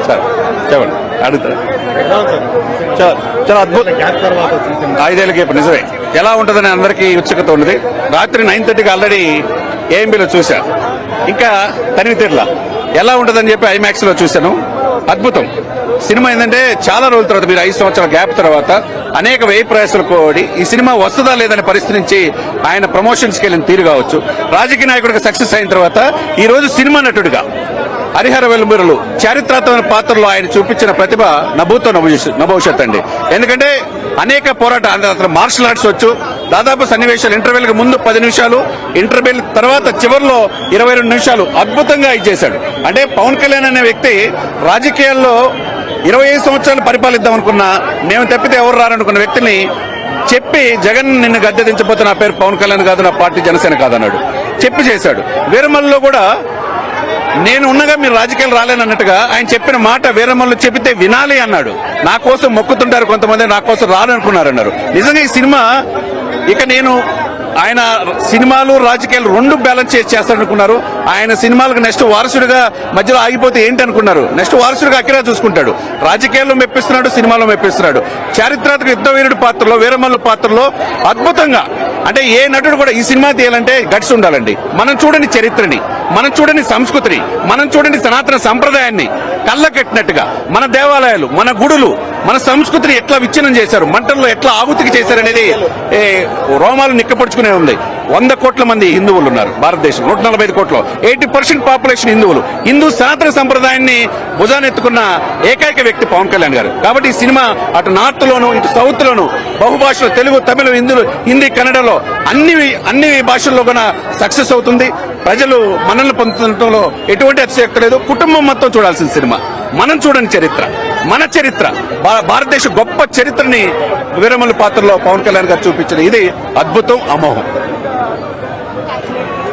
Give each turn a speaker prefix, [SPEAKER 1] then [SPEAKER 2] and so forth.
[SPEAKER 1] Sir చెప్పండి అడుగుతారు. చాలా అద్భుతం. 5 ఏళ్ళకి ఇప్పుడు నిజమే ఎలా ఉంటుందని అందరికీ ఉత్సుకత ఉన్నది. రాత్రి 9:30కి ఆల్రెడీ ఏఎంబీలో చూశా. ఇంకా తనివితీరులా ఎలా ఉంటుందని చెప్పి ఐమాక్స్ లో చూశాను. అద్భుతం సినిమా. ఏంటంటే చాలా రోజుల తర్వాత మీరు 5 సంవత్సరాల గ్యాప్ తర్వాత అనేక వ్యయ ప్రయాసాలు కోడి ఈ సినిమా వస్తుందా లేదనే పరిస్థితి నుంచి ఆయన ప్రమోషన్స్కి వెళ్ళిన తీరు కావచ్చు, రాజకీయ నాయకుడిగా సక్సెస్ అయిన తర్వాత ఈ రోజు సినిమా నటుడిగా హరిహర వెలుంబురులు చారిత్రాత్మక పాత్రలో ఆయన చూపించిన ప్రతిభ నభూతో నభవిష్యత్ అండి. ఎందుకంటే అనేక పోరాటాలు, అతను మార్షల్ ఆర్ట్స్ వచ్చు, దాదాపు సన్నివేశాలు ఇంటర్వెల్ కి ముందు 10 నిమిషాలు, ఇంటర్వెల్ తర్వాత చివరిలో 22 నిమిషాలు అద్భుతంగా ఇచ్చేశాడు. అంటే పవన్ కళ్యాణ్ అనే వ్యక్తి రాజకీయాల్లో 25 సంవత్సరాలు పరిపాలిద్దాం అనుకున్నా, మేము తప్పితే ఎవరు రారనుకున్న వ్యక్తిని చెప్పి జగన్ నిన్ను గద్దె దించబోతే నా పేరు పవన్ కళ్యాణ్ కాదు, నా పార్టీ జనసేన కాదన్నాడు. చెప్పి చేశాడు. వీరమల్లిలో కూడా నేను ఉన్నగా మీరు రాజకీయాలు రాలేనన్నట్టుగా ఆయన చెప్పిన మాట వీరమల్లు చెబితే వినాలి అన్నాడు. నా కోసం మొక్కుతుంటారు కొంతమంది, నా కోసం రాలనుకున్నారన్నారు. నిజంగా ఈ సినిమా ఇక నేను ఆయన సినిమాలు రాజకీయాలు 2 బ్యాలెన్స్ చేసి చేస్తాడనుకున్నారు. ఆయన సినిమాలకు నెక్స్ట్ వారసుడిగా మధ్యలో ఆగిపోతే ఏంటి అనుకున్నారు. నెక్స్ట్ వారసుడిగా అక్కడే చూసుకుంటాడు. రాజకీయాల్లో మెప్పిస్తున్నాడు, సినిమాలో మెప్పిస్తున్నాడు. చారిత్రాత్మక యుద్ధవీరుడి పాత్రలో, వీరమల్లు పాత్రలో అద్భుతంగా. అంటే ఏ నటుడు కూడా ఈ సినిమా తీయాలంటే గట్స్ ఉండాలండి. మనం చూడని చరిత్రని, మనం చూడని సంస్కృతిని, మనం చూడని సనాతన సంప్రదాయాన్ని కళ్ళ కట్టినట్టుగా మన దేవాలయాలు, మన గుడులు, మన సంస్కృతిని ఎట్లా విచ్ఛిన్నం చేశారు, మంటల్లో ఎట్లా ఆహుతికి చేశారనేది రోమాలు నిక్కపడుచుకునే ఉంది. 100 కోట్ల మంది హిందువులు ఉన్నారు భారతదేశం. 145 కోట్లు, 80% పాపులేషన్ హిందువులు. హిందూ సనాతన సంప్రదాయాన్ని భుజానెత్తుకున్న ఏకైక వ్యక్తి పవన్ కళ్యాణ్ గారు. కాబట్టి ఈ సినిమా అటు నార్త్ లోను ఇటు సౌత్ లోను బహుభాషలో తెలుగు, తమిళ, హిందీ, కన్నడలో అన్ని భాషల్లో కూడా సక్సెస్ అవుతుంది. ప్రజలు మనల్ని పొందడంలో ఎటువంటి అతిశయోక్తి లేదు. కుటుంబం మొత్తం చూడాల్సిన సినిమా. మనం చూడని చరిత్ర, మన చరిత్ర, భారతదేశ గొప్ప చరిత్రని వీరమల్లు పాత్రలో పవన్ కళ్యాణ్ గారు చూపించిన ఇది అద్భుతం, అమోహం.